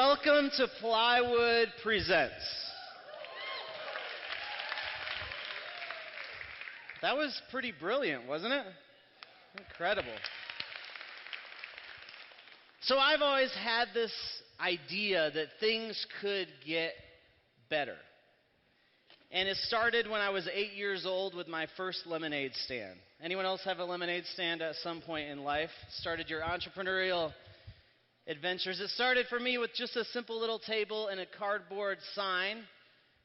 Welcome to Plywood Presents. That was pretty brilliant, wasn't it? Incredible. So I've always had this idea that things could get better. And it started when I was 8 years old with my first lemonade stand. Anyone else have a lemonade stand at some point in life? Started your entrepreneurial adventures. It started for me with just a simple little table and a cardboard sign.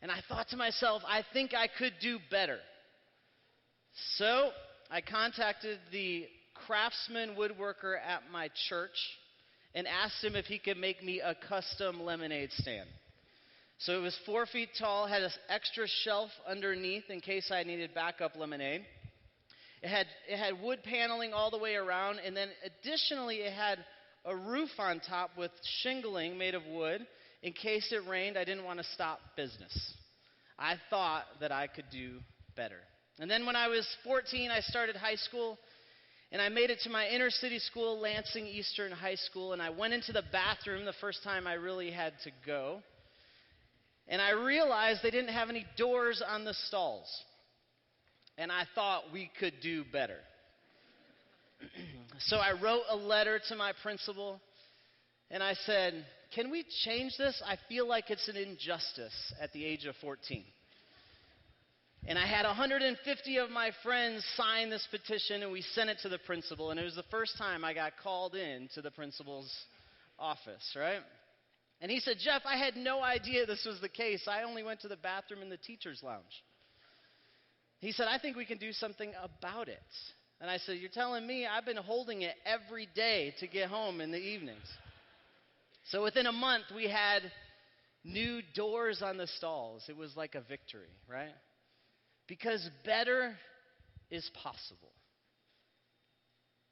And I thought to myself, I think I could do better. So I contacted the craftsman woodworker at my church and asked him if he could make me a custom lemonade stand. So it was 4 feet tall, had an extra shelf underneath in case I needed backup lemonade. It had wood paneling all the way around, and then additionally it had a roof on top with shingling made of wood. In case it rained, I didn't want to stop business. I thought that I could do better. And then when I was 14, I started high school, and I made it to my inner city school, Lansing Eastern High School, and I went into the bathroom the first time I really had to go. And I realized they didn't have any doors on the stalls. And I thought we could do better. So I wrote a letter to my principal, and I said, can we change this? I feel like it's an injustice at the age of 14. And I had 150 of my friends sign this petition, and we sent it to the principal. And it was the first time I got called in to the principal's office, right? And he said, Jeff, I had no idea this was the case. I only went to the bathroom in the teacher's lounge. He said, I think we can do something about it. And I said, you're telling me? I've been holding it every day to get home in the evenings. So within a month, we had new doors on the stalls. It was like a victory, right? Because better is possible.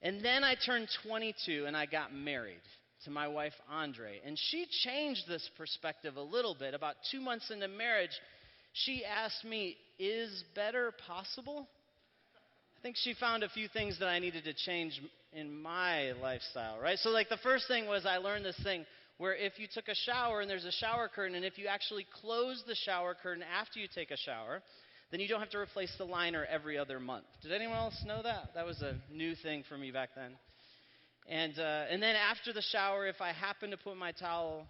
And then I turned 22 and I got married to my wife, Andre. And she changed this perspective a little bit. About 2 months into marriage, she asked me, is better possible? I think she found a few things that I needed to change in my lifestyle, right? So like the first thing was I learned this thing where if you took a shower and there's a shower curtain, and if you actually close the shower curtain after you take a shower, then you don't have to replace the liner every other month. Did anyone else know that? That was a new thing for me back then. And then after the shower, if I happened to put my towel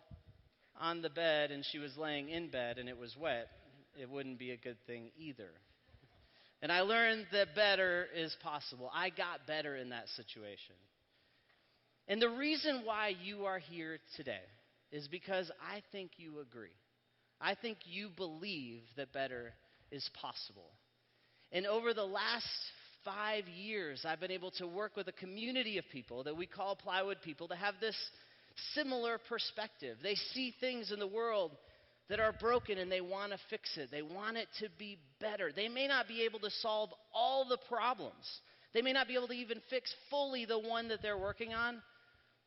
on the bed and she was laying in bed and it was wet, it wouldn't be a good thing either. And I learned that better is possible. I got better in that situation. And the reason why you are here today is because I think you agree. I think you believe that better is possible. And over the last 5 years, I've been able to work with a community of people that we call Plywood people to have this similar perspective. They see things in the world that are broken and they want to fix it. They want it to be better. They may not be able to solve all the problems. They may not be able to even fix fully the one that they're working on.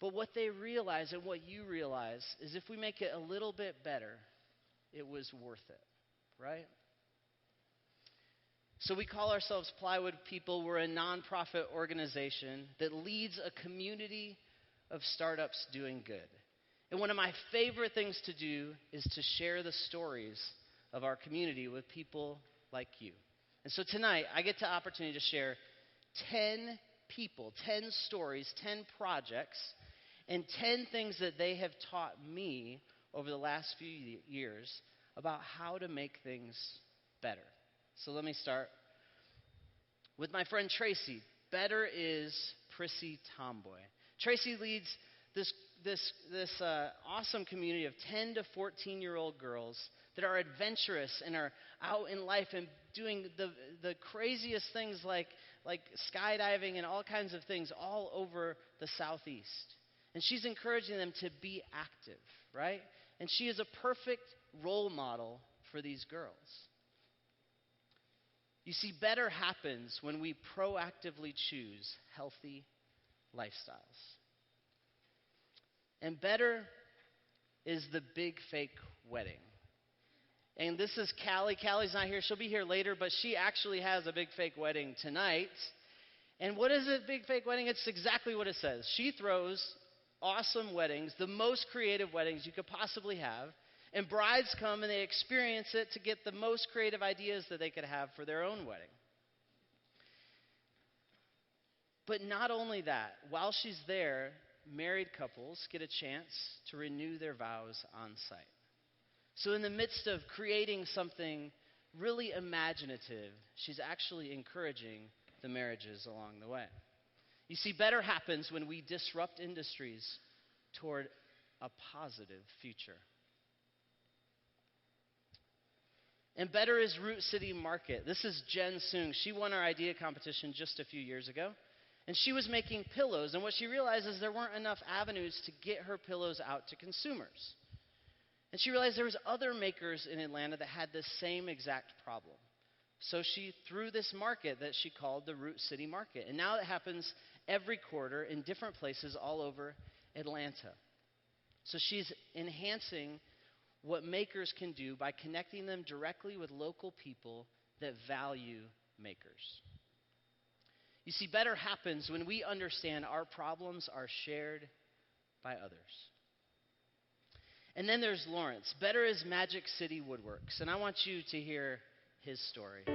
But what they realize and what you realize is if we make it a little bit better, it was worth it, right? So we call ourselves Plywood People. We're a nonprofit organization that leads a community of startups doing good. And one of my favorite things to do is to share the stories of our community with people like you. And so tonight, I get the opportunity to share 10 people, 10 stories, 10 projects, and 10 things that they have taught me over the last few years about how to make things better. So let me start with my friend Tracy. Better is Prissy Tomboy. Tracy leads this awesome community of 10 to 14-year-old girls that are adventurous and are out in life and doing the craziest things like skydiving and all kinds of things all over the Southeast. And she's encouraging them to be active, right? And she is a perfect role model for these girls. You see, better happens when we proactively choose healthy lifestyles. And better is the big fake wedding. And this is Callie. Callie's not here. She'll be here later, but she actually has a big fake wedding tonight. And what is a big fake wedding? It's exactly what it says. She throws awesome weddings, the most creative weddings you could possibly have. And brides come and they experience it to get the most creative ideas that they could have for their own wedding. But not only that, while she's there, married couples get a chance to renew their vows on site. So in the midst of creating something really imaginative, she's actually encouraging the marriages along the way. You see, better happens when we disrupt industries toward a positive future. And better is Root City Market. This is Jen Soong. She won our idea competition just a few years ago. And she was making pillows. And what she realized is there weren't enough avenues to get her pillows out to consumers. And she realized there was other makers in Atlanta that had this same exact problem. So she threw this market that she called the Root City Market. And now it happens every quarter in different places all over Atlanta. So she's enhancing what makers can do by connecting them directly with local people that value makers. You see, better happens when we understand our problems are shared by others. And then there's Lawrence. Better is Magic City Woodworks. And I want you to hear his story.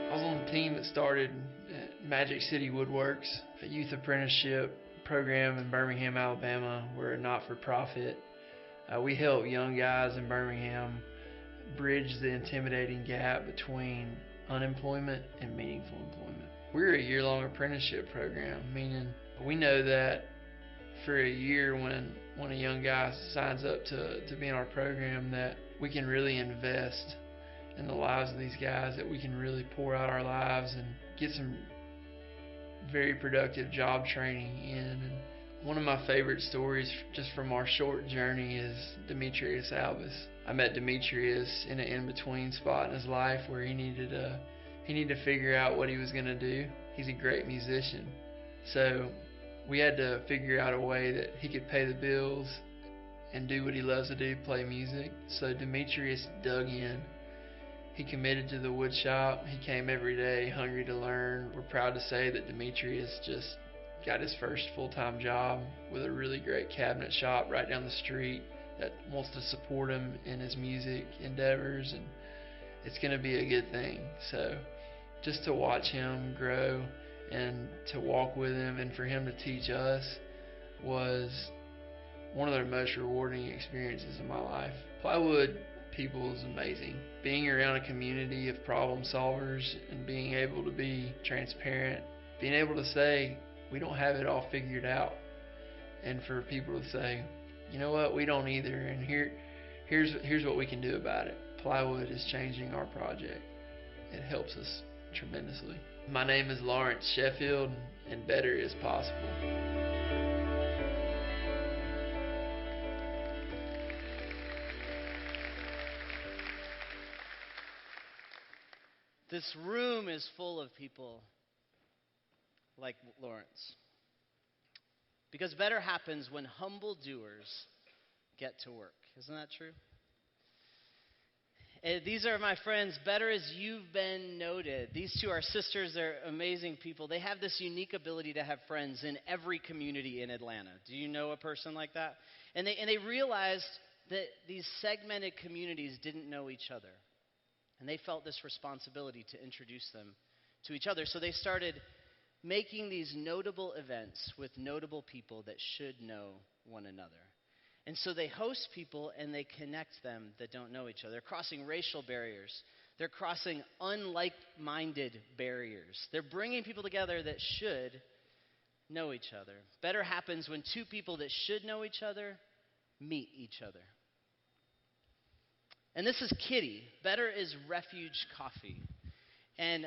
I was on the team that started Magic City Woodworks, a youth apprenticeship program in Birmingham, Alabama. We're a not-for-profit. We help young guys in Birmingham bridge the intimidating gap between unemployment and meaningful employment. We're a year-long apprenticeship program, meaning we know that for a year when a young guy signs up to be in our program, that we can really invest in the lives of these guys, that we can really pour out our lives and get some very productive job training in. And one of my favorite stories just from our short journey is Demetrius Albus. I met Demetrius in an in-between spot in his life where he needed to figure out what he was going to do. He's a great musician. So we had to figure out a way that he could pay the bills and do what he loves to do, play music. So Demetrius dug in. He committed to the wood shop. He came every day hungry to learn. We're proud to say that Demetrius just got his first full-time job with a really great cabinet shop right down the street that wants to support him in his music endeavors, and it's going to be a good thing. So just to watch him grow and to walk with him and for him to teach us was one of the most rewarding experiences in my life. Plywood people is amazing. Being around a community of problem solvers and being able to be transparent, being able to say, we don't have it all figured out. And for people to say, you know what, we don't either, and here's what we can do about it. Plywood is changing our project. It helps us tremendously. My name is Lawrence Sheffield, and better is possible. This room is full of people like Lawrence. Because better happens when humble doers get to work. Isn't that true? These are my friends. Better as You've Been Noted. These two are sisters. They're amazing people. They have this unique ability to have friends in every community in Atlanta. Do you know a person like that? And they realized that these segmented communities didn't know each other. And they felt this responsibility to introduce them to each other. So they started making these notable events with notable people that should know one another. And so they host people and they connect them that don't know each other. They're crossing racial barriers. They're crossing unlike-minded barriers. They're bringing people together that should know each other. Better happens when two people that should know each other meet each other. And this is Kitty. Better is Refuge Coffee. And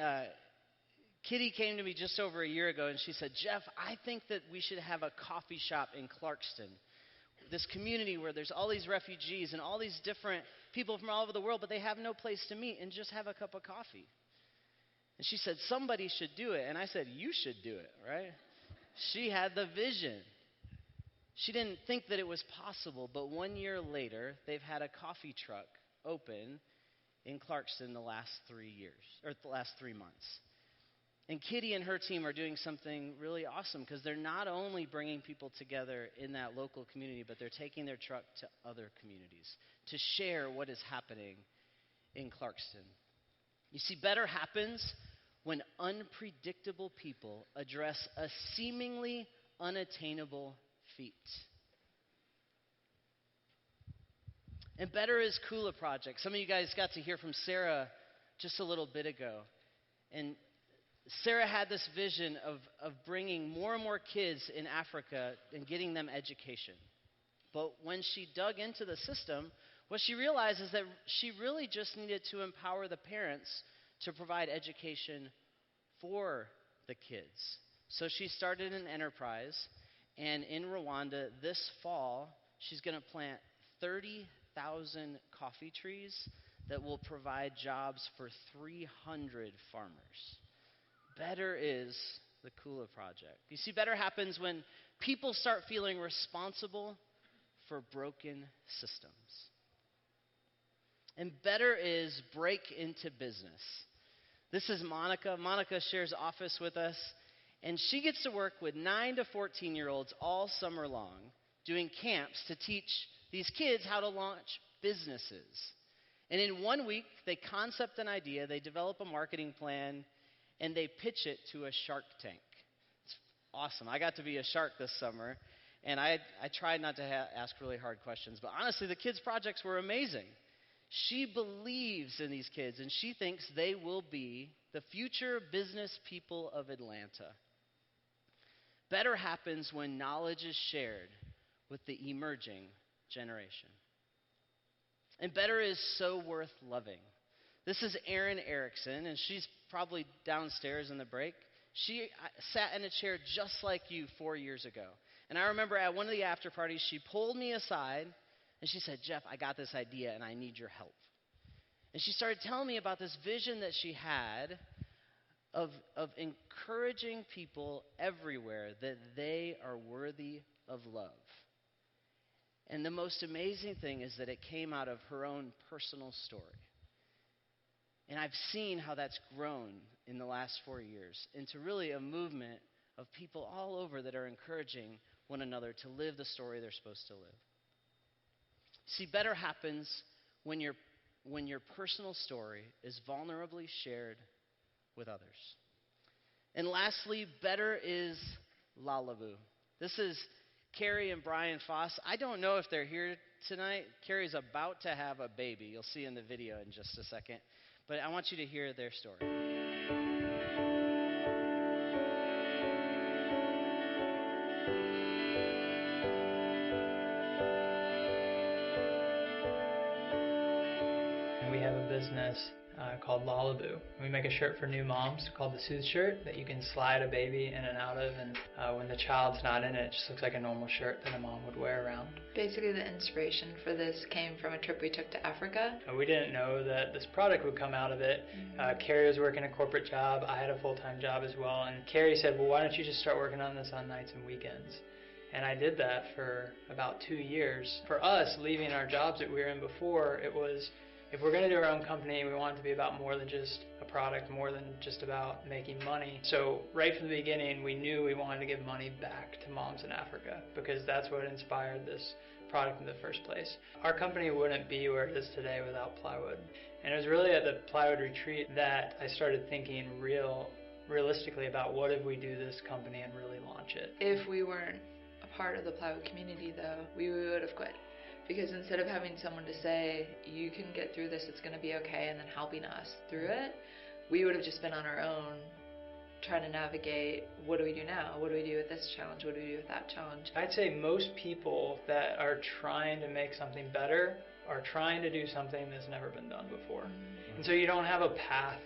Kitty came to me just over a year ago and she said, Jeff, I think that we should have a coffee shop in Clarkston. This community where there's all these refugees and all these different people from all over the world, but they have no place to meet and just have a cup of coffee. And she said, somebody should do it. And I said, you should do it, right? She had the vision. She didn't think that it was possible, but 1 year later, they've had a coffee truck open in Clarkston the last 3 years, or the last 3 months. And Kitty and her team are doing something really awesome because they're not only bringing people together in that local community, but they're taking their truck to other communities to share what is happening in Clarkston. You see, better happens when unpredictable people address a seemingly unattainable feat. And better is Kula Project. Some of you guys got to hear from Sarah just a little bit ago. And Sarah had this vision of bringing more and more kids in Africa and getting them education. But when she dug into the system, what she realized is that she really just needed to empower the parents to provide education for the kids. So she started an enterprise, and in Rwanda this fall, she's going to plant 30,000 coffee trees that will provide jobs for 300 farmers. Better is the Kula Project. You see, better happens when people start feeling responsible for broken systems. And better is break into business. This is Monica. Monica shares office with us, and she gets to work with 9 to 14-year-olds all summer long doing camps to teach these kids how to launch businesses. And in 1 week, they concept an idea, they develop a marketing plan, and they pitch it to a Shark Tank. It's awesome. I got to be a shark this summer, and I tried not to ask really hard questions. But honestly, the kids' projects were amazing. She believes in these kids, and she thinks they will be the future business people of Atlanta. Better happens when knowledge is shared with the emerging generation. And better is so worth loving. This is Erin Erickson, and she's probably downstairs in the break. She sat in a chair just like you 4 years ago. And I remember at one of the after parties, she pulled me aside, and she said, "Jeff, I got this idea, and I need your help." And she started telling me about this vision that she had of encouraging people everywhere that they are worthy of love. And the most amazing thing is that it came out of her own personal story. And I've seen how that's grown in the last 4 years into really a movement of people all over that are encouraging one another to live the story they're supposed to live. See, better happens when your personal story is vulnerably shared with others. And lastly, better is Lalaboo. This is Carrie and Brian Foss. I don't know if they're here tonight. Carrie's about to have a baby. You'll see in the video in just a second. But I want you to hear their story. We have a business called Lalaboo. We make a shirt for new moms called the Soothe Shirt that you can slide a baby in and out of, and when the child's not in it, it just looks like a normal shirt that a mom would wear around. Basically, the inspiration for this came from a trip we took to Africa. We didn't know that this product would come out of it. Carrie was working a corporate job. I had a full-time job as well, and Carrie said, "Well, why don't you just start working on this on nights and weekends?" And I did that for about 2 years. For us, leaving our jobs that we were in before, it was, if we're going to do our own company, we want it to be about more than just a product, more than just about making money. So right from the beginning, we knew we wanted to give money back to moms in Africa because that's what inspired this product in the first place. Our company wouldn't be where it is today without Plywood. And it was really at the Plywood retreat that I started thinking realistically about what if we do this company and really launch it. If we weren't a part of the Plywood community, though, we would have quit. Because instead of having someone to say, "You can get through this, it's going to be okay," and then helping us through it, we would have just been on our own trying to navigate, what do we do now? What do we do with this challenge? What do we do with that challenge? I'd say most people that are trying to make something better are trying to do something that's never been done before. And so you don't have a path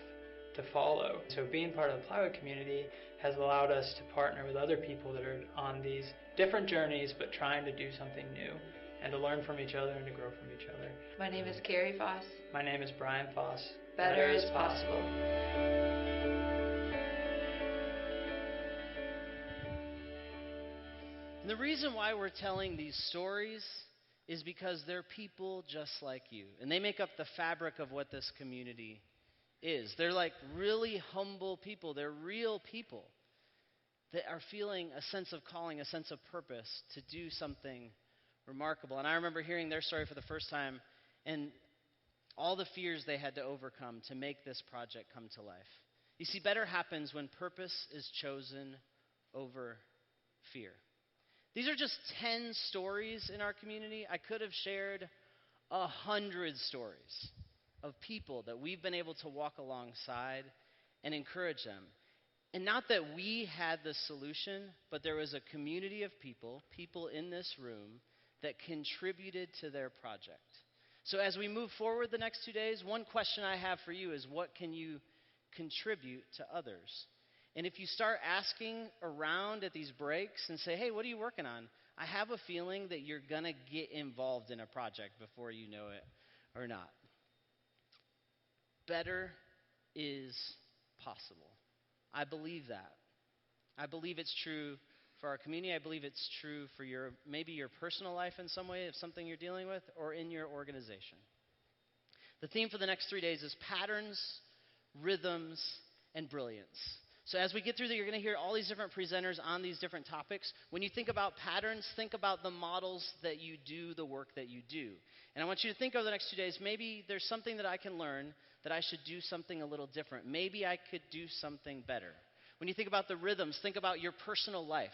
to follow. So being part of the Plywood community has allowed us to partner with other people that are on these different journeys but trying to do something new, and to learn from each other and to grow from each other. My name is Carrie Foss. My name is Brian Foss. Better is possible. And the reason why we're telling these stories is because they're people just like you. And they make up the fabric of what this community is. They're like really humble people. They're real people that are feeling a sense of calling, a sense of purpose to do something remarkable. And I remember hearing their story for the first time and all the fears they had to overcome to make this project come to life. You see, better happens when purpose is chosen over fear. These are just 10 stories in our community. I could have shared 100 stories of people that we've been able to walk alongside and encourage them. And not that we had the solution, but there was a community of people in this room that contributed to their project. So as we move forward the next 2 days, one question I have for you is, what can you contribute to others? And if you start asking around at these breaks and say, hey, what are you working on? I have a feeling that you're going to get involved in a project before you know it or not. Better is possible. I believe that. I believe it's true for our community. I believe it's true for maybe your personal life in some way, if something you're dealing with, or in your organization. The theme for the next 3 days is patterns, rhythms, and brilliance. So as we get through you're going to hear all these different presenters on these different topics. When you think about patterns, think about the models that you do, the work that you do. And I want you to think over the next 2 days, maybe there's something that I can learn that I should do something a little different. Maybe I could do something better. When you think about the rhythms, think about your personal life.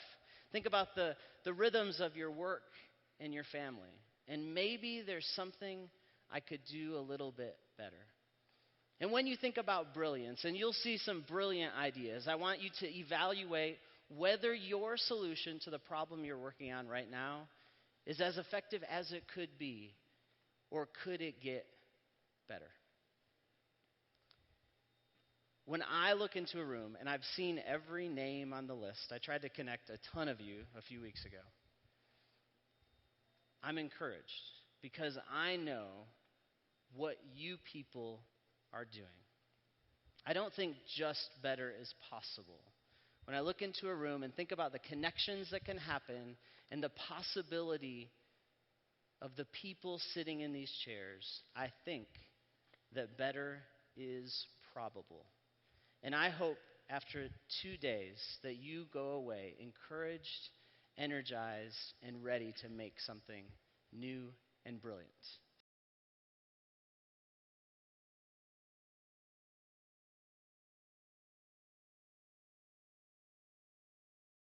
Think about the rhythms of your work and your family. And maybe there's something I could do a little bit better. And when you think about brilliance, and you'll see some brilliant ideas, I want you to evaluate whether your solution to the problem you're working on right now is as effective as it could be, or could it get better? When I look into a room, and I've seen every name on the list, I tried to connect a ton of you a few weeks ago. I'm encouraged because I know what you people are doing. I don't think just better is possible. When I look into a room and think about the connections that can happen and the possibility of the people sitting in these chairs, I think that better is probable. And I hope after 2 days that you go away encouraged, energized, and ready to make something new and brilliant.